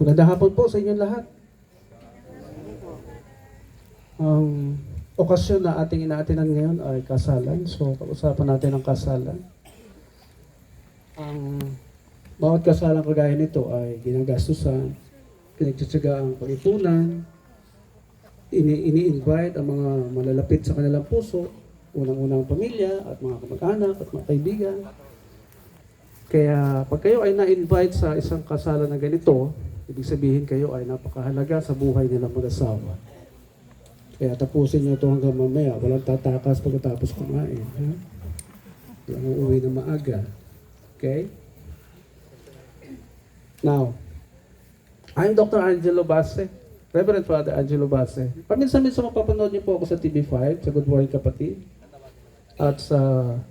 Magandang hapon po sa inyong lahat. Ang okasyon na ating inaatinan ngayon ay kasalan. So, pag-usapan natin ang kasalan. Ang bawat kasalan kagaya nito ay ginagastusan, pinagtsatsaga ang pag-ipunan, ini-invite ang mga malalapit sa kanilang puso, unang-unang pamilya at mga kamag-anak at mga kaibigan. Kaya pag kayo ay na-invite sa isang kasalan na ganito, ibig sabihin kayo ay napakahalaga sa buhay nilang mag-asawa. Kaya tapusin nyo ito hanggang mamaya. Walang tatakas pagkatapos kumain. Ha? Walang uuwi na maaga. Okay? Now, I'm Dr. Angelo Basse, Reverend Father Angelo Basse. Paminsan-minsan mapapanood niyo po ako sa TV5, sa Good Morning Kapatid, at sa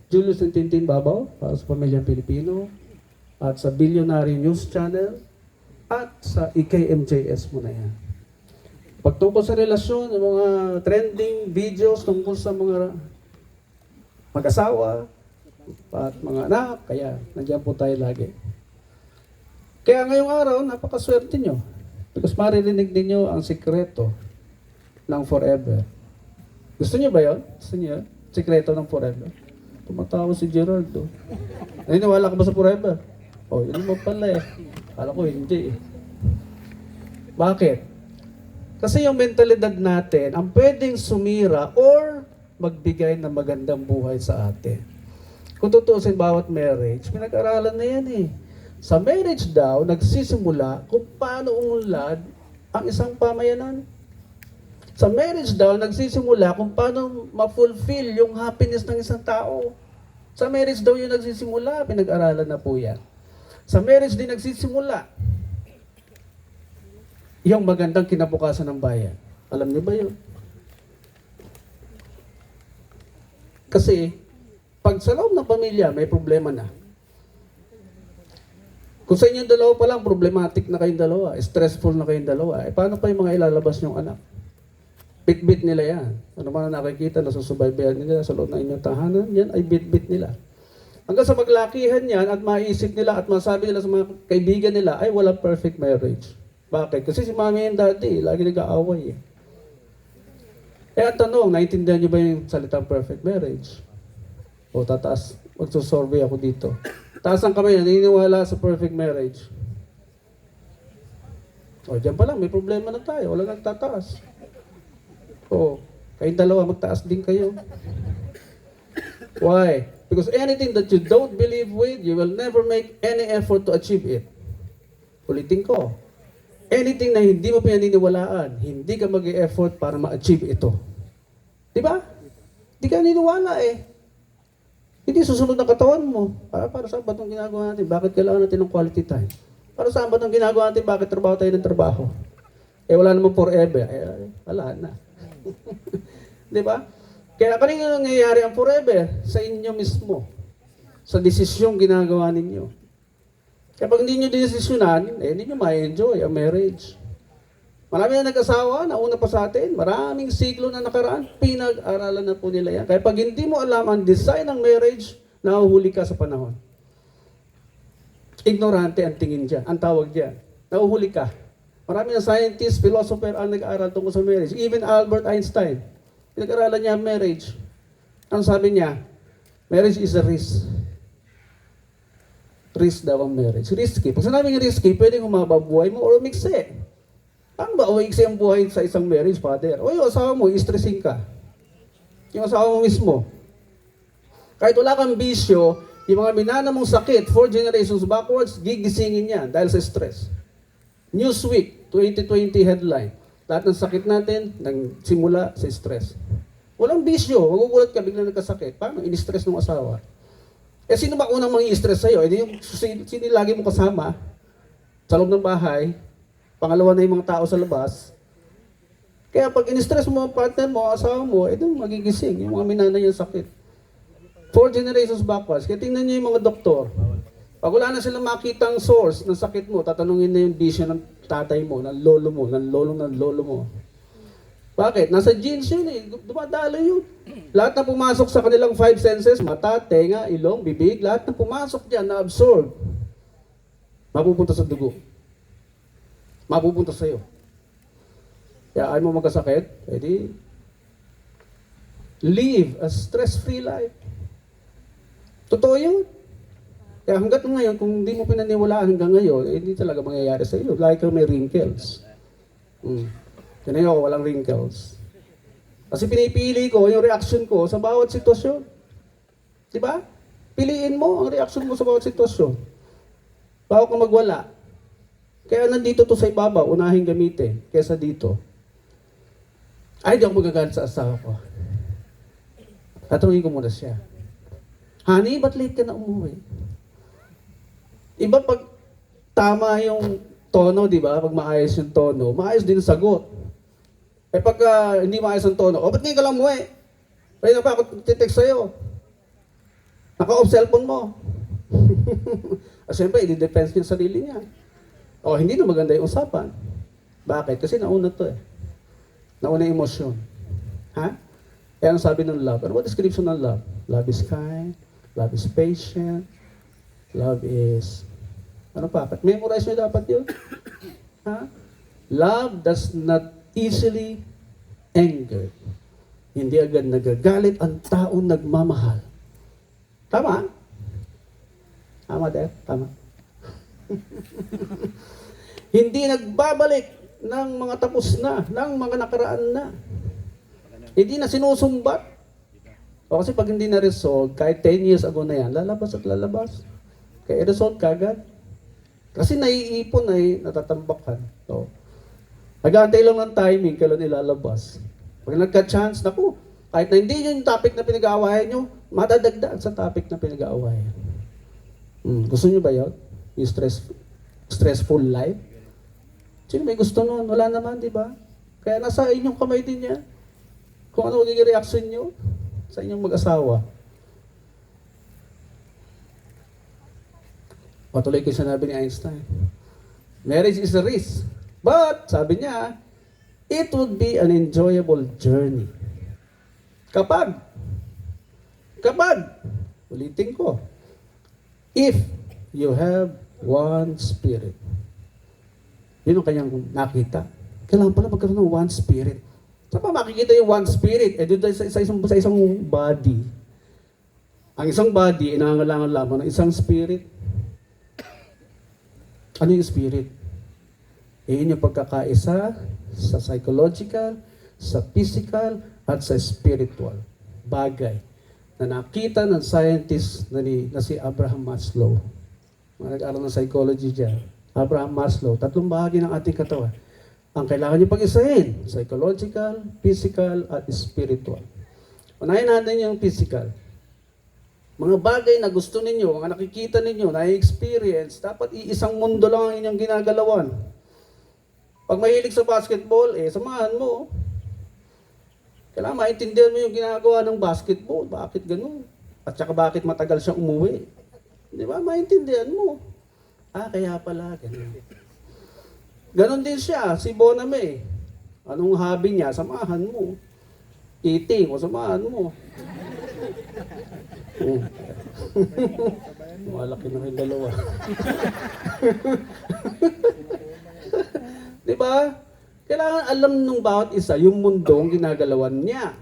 Julius and Tintin Babaw, para sa Pamilyang Pilipino, at sa Billionaire News Channel, at sa EKMJS mo na yan. Pagtungkol sa relasyon, yung mga trending videos tungkol sa mga mag-asawa at mga anak, kaya nandiyan po tayo lagi. Kaya ngayong araw, napakaswerte nyo. Because maririnig ninyo ang sikreto ng forever. Gusto nyo ba yun? Gusto nyo? Sikreto ng forever. Tumatawa si Geraldo. Naniniwala ka ba sa forever? Oh, yun mo pala eh. Kala ko hindi eh. Bakit? Kasi yung mentalidad natin, ang pwedeng sumira or magbigay ng magandang buhay sa atin. Kung tutusin bawat marriage, pinag-aralan na yan eh. Sa marriage daw, nagsisimula kung paano unlad ang isang pamayanan. Sa marriage daw, nagsisimula kung paano ma-fulfill yung happiness ng isang tao. Sa marriage daw yung nagsisimula, pinag-aralan na po yan. Sa marriage din nagsisimula yung magandang kinabukasan ng bayan. Alam niyo ba yun? Kasi, pag sa loob ng pamilya, may problema na. Kung sa inyong dalawa pa lang, problematic na kayong dalawa, stressful na kayong dalawa, eh paano pa yung mga ilalabas niyong anak? Bit-bit nila yan. Ano man na nakikita, nasusubaybayan nila sa loob ng inyong tahanan, yan ay bit-bit nila. Hanggang sa maglakihan yan at maisip nila at masabi nila sa mga kaibigan nila, ay walang perfect marriage. Bakit? Kasi si mami and daddy, lagi nag-aaway eh. Eh ang tanong, naintindihan niyo ba yung salitang perfect marriage? O tataas, magsusurvey ako dito. Taas ang kamay, naniniwala sa perfect marriage. O dyan pa lang, may problema na tayo. Wala nagtataas. O, kayong dalawa, magtaas din kayo. Why? Because anything that you don't believe with, you will never make any effort to achieve it. Ulitin ko. Anything na hindi mo pinaniniwalaan, hindi ka mag-e-effort para ma-achieve ito. Di ba? Hindi ka naniniwala eh. Hindi susunod na katawan mo. Para saan ba itong ginagawa natin? Bakit kailangan natin ng quality time? Para saan ba itong ginagawa natin? Bakit trabaho tayo ng trabaho? Eh wala naman forever. Eh, wala na. Di ba? Kaya kanina nangyayari ang forever sa inyo mismo. Sa desisyong ginagawa ninyo. Kaya pag hindi nyo desisyonan, eh hindi nyo ma-enjoy ang marriage. Marami na nag-asawa, nauna pa sa atin, maraming siglo na nakaraan, pinag-aralan na po nila yan. Kaya pag hindi mo alam ang design ng marriage, nahuhuli ka sa panahon. Ignorante ang tingin dyan, ang tawag dyan. Nahuhuli ka. Marami na scientists, philosopher ang nag-aaral tungkol sa marriage. Even Albert Einstein, pinag-aralan niya ang marriage. Ang sabi niya, marriage is a risk. Risk daw ang marriage. Risky. Pag sinabing risky, pwedeng humaba buhay mo or umikse. Paano ba umikse ang buhay sa isang marriage, Father? O yung asawa mo, i-stressing ka. Yung asawa mo mismo. Kahit wala kang bisyo, yung mga minana mong sakit, 4 generations backwards, gigisingin yan dahil sa stress. Newsweek, 2020 headline. Lahat ng sakit natin, nagsimula sa stress. Walang bisyo, magugulat ka, biglang nagkasakit. Paano? In-stress ng asawa. Eh, sino ba unang mangi-stress sa'yo? Eh, yung sino lagi mo kasama sa loob ng bahay, pangalawa na yung mga tao sa labas. Kaya pag in-stress mo ang partner mo, asawa mo, eh doon magigising, yung mga minana yung sakit. 4 generations backwards. Kaya tingnan niyo yung mga doktor. Pag wala na silang makitang source ng sakit mo, tatanungin na yung vision ng tatay mo, ng lolo mo, ng lolo mo. Bakit? Nasa genes yun eh. Dumadalo yun. Lahat na pumasok sa kanilang 5 senses, mata, tenga, ilong, bibig, lahat na pumasok dyan, na-absorb, mapupunta sa dugo. mapupunta sa'yo. Kaya ayaw mo magkasakit, edi live a stress-free life. Totoo yun. Kaya hanggat ngayon, kung hindi mo pinaniwalaan hanggang ngayon, hindi talaga mangyayari sa iyo. Like may wrinkles. Yan ako, walang wrinkles. Kasi pinipili ko yung reaction ko sa bawat sitwasyon. Di ba? Piliin mo ang reaction mo sa bawat sitwasyon. Bago ka magwala. Kaya nandito to sa ibabaw, unahin gamitin, kesa dito. Ay, di ako magagalit sa asawa ko. Tatanungin ko muna siya. Honey, ba't late ka na umuwi? Iba pag tama yung tono, di ba? Pag maayos yung tono, maayos din ang sagot. Eh pagka hindi maayos ang tono, ba't ngayon ka lang umuwi? Pwede na pa ako titext sa'yo. Naka-off cellphone mo. Siyempre, i-defense niya sarili niya. Hindi na maganda yung usapan. Bakit? Kasi nauna to eh. Nauna yung emosyon. Ha? Kaya ang sabi ng love, ano ba description ng love? Love is kind, love is patient, love is... Ano pa? Memorize nyo dapat yun. Ha? Love does not easily anger. Hindi agad nagagalit ang taong nagmamahal. Tama? Tama, Dad? Tama. Hindi nagbabalik ng mga tapos na, ng mga nakaraan na. Hindi na sinusumbat. Kasi pag hindi na-resolve, kahit 10 years ago na yan, lalabas at lalabas. Kaya i-resolve kagad. Kasi naiipon ay natatambakan. So, nag-aantay lang ng timing kailan ilalabas. Pag nagka-chance, naku, kahit na hindi yun yung topic na pinag-aawayan nyo, madadagdag sa topic na pinag-aawayan. Gusto nyo ba yun? Yung stressful life? Sino may gusto nun? Wala naman, di ba? Kaya nasa inyong kamay din yan. Kung ano magiging reaction nyo sa inyong mag-asawa. Patuloy ko sinabi ni Einstein. Marriage is a risk. But, sabi niya, it would be an enjoyable journey. Kapag, ulitin ko, if you have one spirit. Yun ang kanyang nakita. Kailangan pala magkaroon ng one spirit. Saan pa makikita yung one spirit? Doon sa isang body. Ang isang body, inangalangan lamang ng isang spirit. Ano yung spirit? Yun yung pagkakaisa sa psychological, sa physical, at sa spiritual bagay na nakita ng scientist na si Abraham Maslow. Mga nag-aaral ng psychology dyan. Abraham Maslow, 3 bahagi ng ating katawan. Ang kailangan nyo pag-isahin, psychological, physical, at spiritual. Unahin natin yung physical. Mga bagay na gusto ninyo, mga nakikita ninyo, na-experience, dapat iisang mundo lang ang inyong ginagalawan. Pag mahilig sa basketball, samahan mo. Kailangan maintindihan mo yung ginagawa ng basketball. Bakit ganun? At saka bakit matagal siya umuwi. Di ba? Maintindihan mo. Kaya pala, ganun. Ganon din siya, si Boname. Anong hobby niya? Samahan mo. Eating, o samahan mo. Malaki na kayong dalawa. Di ba? Kailangan alam nung bawat isa yung mundong ginagalawan niya.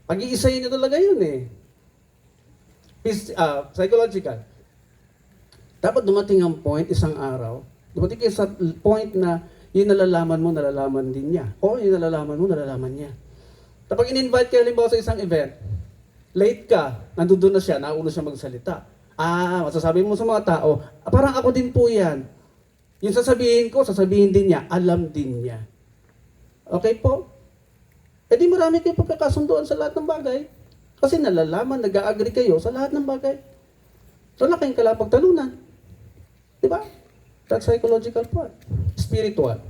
Pag-iisayin niya talaga yun eh. Psychological. Dapat dumating ang point, isang araw, dumating kayo sa point na yung nalalaman din niya. O yung nalalaman niya. Kapag in-invite kayo, halimbawa sa isang event, late ka, nandun na siya, nauna siya magsalita. Masasabi mo sa mga tao, parang ako din po yan. Yung sasabihin din niya, alam din niya. Okay po? Di marami kayo pagkakasunduan sa lahat ng bagay. Kasi nalalaman, nag-a-agree kayo sa lahat ng bagay. So, wala kayong kalapagtalunan. Diba? That's psychological part. Spiritual.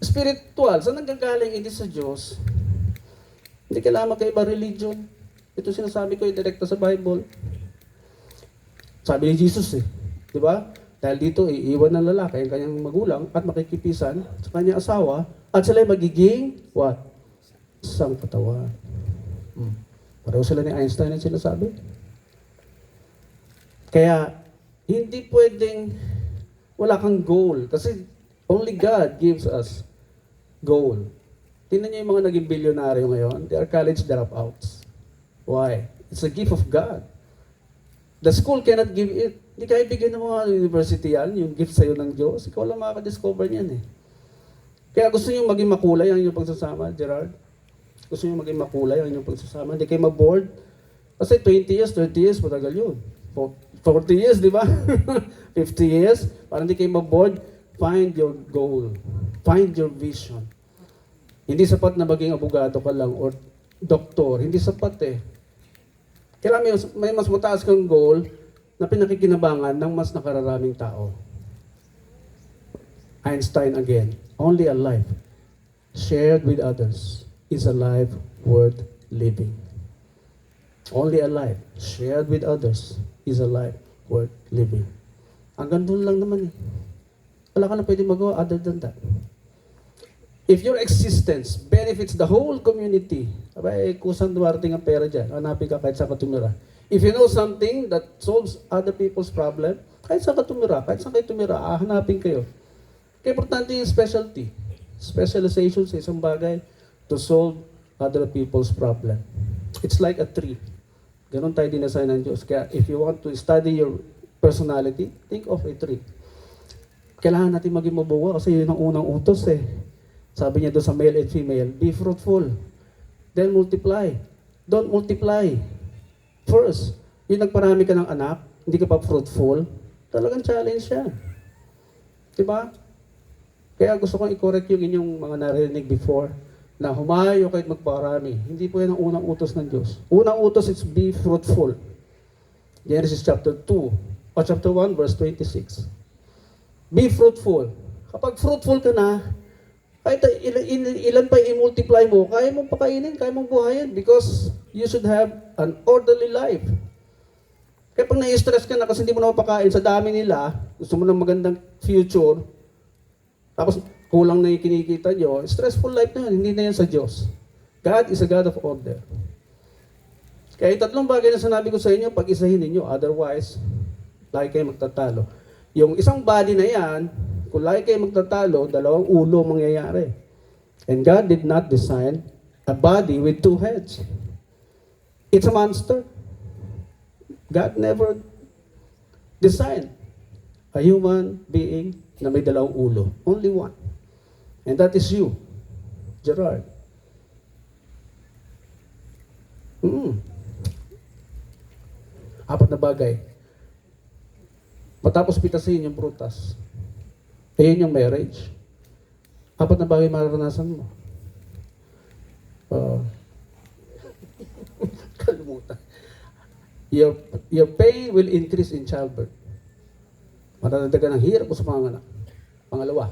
Spiritual, saan nanggagaling hindi sa Diyos? Hindi kailangan magkaiba religion. Ito sinasabi ko yung direkta sa Bible. Sabi ni Jesus diba? Dahil dito, iiwan ng lalaki ang kanyang magulang at makikipisan sa kanyang asawa at sila magiging, what? Isang katawan. Pareho sila ni Einstein ang sinasabi. Kaya, hindi pwedeng wala kang goal. Kasi Only God gives us goal. Tingnan niyo yung mga naging bilyonaryo ngayon, they are college dropouts. Why? It's a gift of God. The school cannot give it. Hindi kaya bigyan ng mga university yan, yung gift sa'yo ng Diyos. Ikaw lang makaka-discover niyan eh. Kaya gusto niyo maging makulay ang inyong pagsasama, Gerard? Gusto niyo maging makulay ang inyong pagsasama? Hindi kayo ma-bored? Kasi 20 years, 30 years, matagal yun. 40 years, di ba? 50 years, para hindi kayo ma-bored, find your goal. Find your vision. Hindi sapat na maging abogado ka lang or doktor. Hindi sapat eh. Kailangan may mas mataas kang goal na pinakikinabangan ng mas nakararaming tao. Einstein again, only a life shared with others is a life worth living. Only a life shared with others is a life worth living. Hanggang doon lang naman eh. Wala ka na pwede magawa other than that. If your existence benefits the whole community, abay, kusang dumarating ang pera dyan, hanapin ka kahit saan ka tumira. If you know something that solves other people's problem, kahit saan ka tumira, kahit saan kayo tumira, hanapin kayo. Kaya importante yung specialty, specialization sa isang bagay to solve other people's problem. It's like a tree. Ganon tayo dinasign ng Diyos. Kaya if you want to study your personality, think of a tree. Kailangan natin maging mabuwa kasi yun ang unang utos eh. Sabi niya doon sa male and female, be fruitful, then multiply. Don't multiply. First, yung nagparami ka ng anak, hindi ka pa fruitful, talagang challenge yan. Diba? Kaya gusto kong i-correct yung inyong mga narinig before, na humayo kahit magparami. Hindi po yan ang unang utos ng Diyos. Unang utos is be fruitful. Genesis chapter 2, o chapter 1, verse 26. Be fruitful. Kapag fruitful ka na, kahit ilan pa i-multiply mo, kaya mong pakainin, kaya mong buhayin because you should have an orderly life. Kaya pag na-stress ka na kasi hindi mo na mapakain sa dami nila, gusto mo ng magandang future, tapos kulang na yung kinikita nyo, stressful life na yun, hindi na yan sa Diyos. God is a God of order. Kaya yung tatlong bagay na sinabi ko sa inyo, pag-isahin ninyo, otherwise, lagi kayo magtatalo. Yung isang body na yan, kung lagi kayo magtatalo, dalawang ulo mangyayari. And God did not design a body with two heads. It's a monster. God never designed a human being na may dalawang ulo. Only one. And that is you, Gerard. Apat na bagay. Matapos pitasin yung prutas. Ayun yung marriage. Apat na bagay mararanasan mo. Kalimutan. Your pain will increase in childbirth. Matadagdagan ng hirap mo sa panganak. Pangalawa,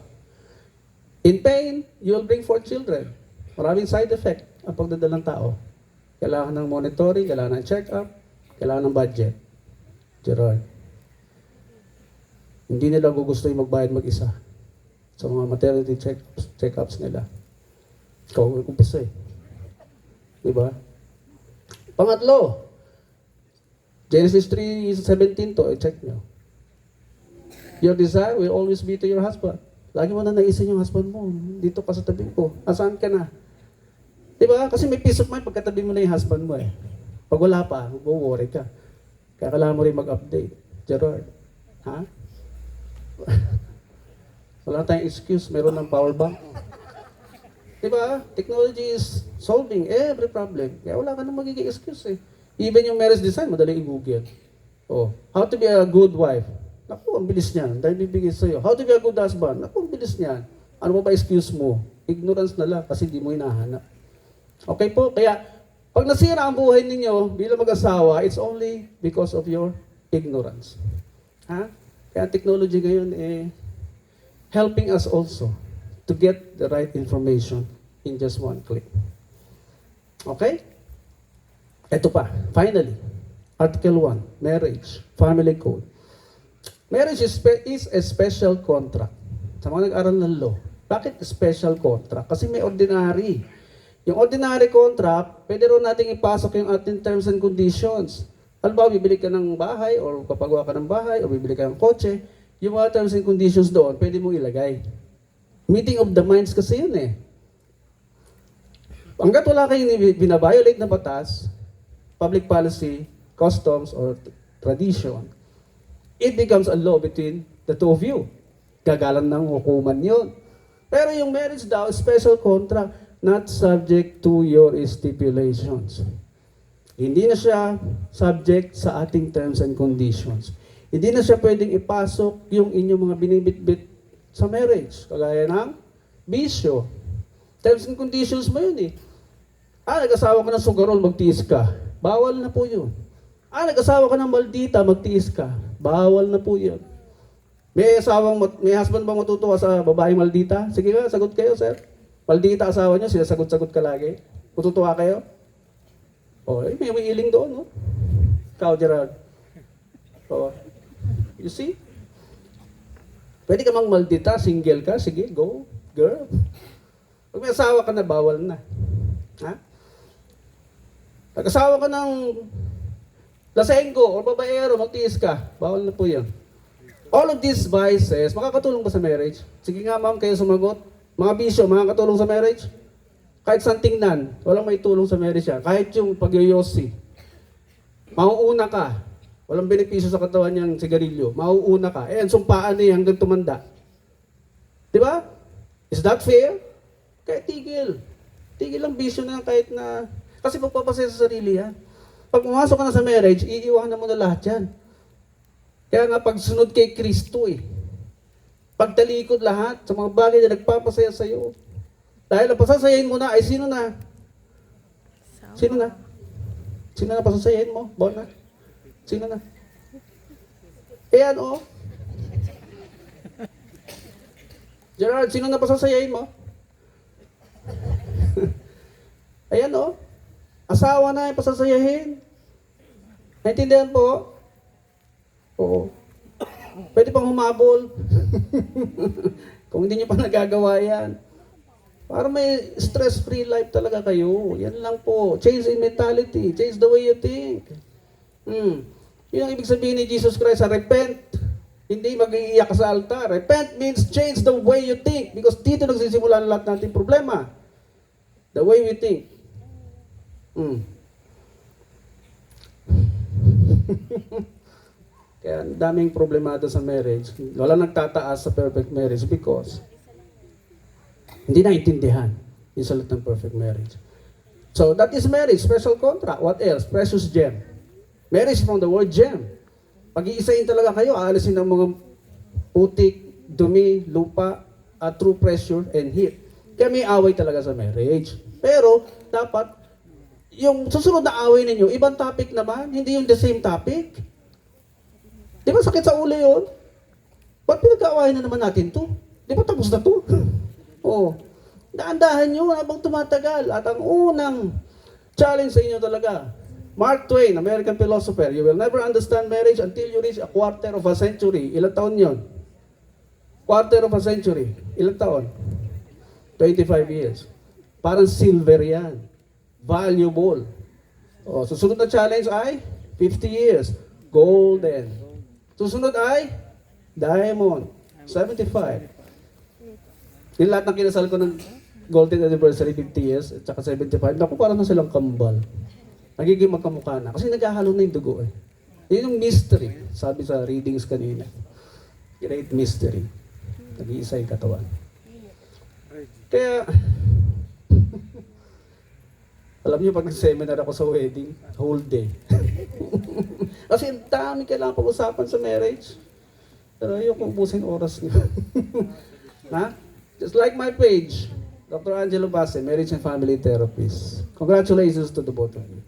in pain, you will bring forth children. Maraming side effect ang pagdadalang tao. Kailangan ng monitoring, kailangan ng check-up, kailangan ng budget. Gerard. Hindi nila gusto yung magbayad mag-isa sa mga maternity check-ups nila. Ikaw ang umpisa eh. Diba? Pangatlo, Genesis 3:17 to, i-check nyo. Your desire will always be to your husband. Lagi mo na naisin yung husband mo. Dito ka sa tabi ko. Asaan ka na? Diba? Kasi may peace of mind pagkatabi mo na yung husband mo eh. Pag wala pa, mag-worry ka. Kaya kailangan mo rin mag-update. Gerard. Ha? Wala tayong excuse, meron ng power bank. Diba? Technology is solving every problem. Kaya wala ka nang magiging excuse eh. Even yung marriage design, madaling i-google. Oh, how to be a good wife. Naku, ang bilis niyan. Dahil bibigay sa'yo. How to be a good husband. Naku, ang bilis niyan. Ano ba excuse mo? Ignorance na lang kasi di mo hinahanap. Okay po? Kaya, pag nasira ang buhay ninyo bilang mag-asawa, it's only because of your ignorance. Ha? Kaya technology ngayon helping us also to get the right information in just one click. Okay? Ito pa, finally, Article 1, Marriage, Family Code. Marriage is a special contract. Sa mga nag-aral ng law, bakit special contract? Kasi may ordinary. Yung ordinary contract, pwede rin natin ipasok yung ating terms and conditions. Halimbawa, bibili ka ng bahay or papagawa ka ng bahay o bibili ka ng kotse, yung mga terms and conditions doon, pwede mong ilagay. Meeting of the minds kasi yun eh. Hanggat wala kayong binabiolate na batas, public policy, customs, or tradition, it becomes a law between the two of you. Gagalan ng hukuman yun. Pero yung marriage daw, special contract, not subject to your stipulations. Hindi na siya subject sa ating terms and conditions. Hindi na siya pwedeng ipasok yung inyong mga binibitbit sa marriage. Kagaya ng bisyo. Terms and conditions mo yun eh. Nag-asawa ka ng sugarol, magtiis ka. Bawal na po yun. Nag-asawa ka ng maldita, magtiis ka. Bawal na po yun. May husband ba matutuwa sa babaeng maldita? Sige nga, sagot kayo, sir. Maldita asawa niyo, sinasagot-sagot ka lagi. Matutuwa kayo? May iling doon, no? Ikaw, Gerard. You see? Pwede ka mang maldita, single ka, sige, go, girl. Pag may asawa ka na, bawal na. Ha? Pag-asawa ka ng lasenggo o babaero, magtiis ka, bawal na po yan. All of these vices, makakatulong ba sa marriage? Sige nga ma'am, kayo sumagot. Mga bisyo, makakatulong sa marriage? Kahit saan tingnan, walang may tulong sa marriage yan. Kahit yung pagyoyosi. Mauuna ka. Walang benepisyo sa katawan niyang sigarilyo. Mauuna ka. Sumpaan niya hanggang tumanda. Di ba? Is that fair? Kaya tigil. Tigil ang bisyo na kahit na... Kasi magpapasaya sa sarili yan. Pag pumasok ka na sa marriage, iiwanan mo na lahat yan. Kaya nga pagsunod kay Kristo eh. Pagtalikod lahat sa mga bagay na nagpapasaya sa iyo. Dahil ang pasasayahin mo na ay sino na? Sino na? Sino na pasasayahin mo? Bona? Sino na? Ayan oh. Gerard, sino na pasasayahin mo? Ayan oh. Asawa na yung pasasayahin. Naintindihan po? Oo. Pwede pang humabol. Kung hindi nyo pa nagagawa yan. Para may stress-free life talaga kayo. Yan lang po. Change in mentality. Change the way you think. Yun ang ibig sabihin ni Jesus Christ. Repent. Hindi mag-iiyak sa altar. Repent means change the way you think. Because dito nagsisimula ang lahat nating problema. The way we think. Kaya daming problemado sa marriage. Wala nagtataas sa perfect marriage because hindi naintindihan yung salat ng perfect marriage. So that is marriage, special contract. What else? Precious gem. Marriage from the word gem. Pag-iisahin talaga kayo, aalisin ng mga putik, dumi, lupa, true pressure, and heat. Kaya may away talaga sa marriage. Pero dapat yung susunod na away ninyo, ibang topic naman, hindi yung the same topic. Di ba sakit sa ulo yun? Ba't pinag-aawayan na naman natin to? Di ba tapos na to? Dahan-dahan nyo habang tumatagal. At ang unang challenge sa inyo talaga, Mark Twain, American philosopher, you will never understand marriage until you reach a quarter of a century. Ilang taon yun? Quarter of a century. Ilang taon? 25 years. Parang silver yan. Valuable. Susunod na challenge ay 50 years. Golden. Susunod ay diamond. 75. Yung lahat ng kinasal ko ng golden anniversary, 50 years, at saka 75, naku, parang na silang kambal. Nagiging magkamukha na. Kasi naghahalo na yung dugo eh. Yun yung mystery, sabi sa readings kanina. Great mystery. Nag-iisa yung katawan. Kaya, alam niyo, pag nag-seminar ako sa wedding, whole day. Kasi ang dami kailangan pag-usapan sa marriage. Pero ayoko ubusin oras niyo. Ha? Just like my page, Dr. Angelo Basse, Marriage and Family Therapist. Congratulations to the both of you.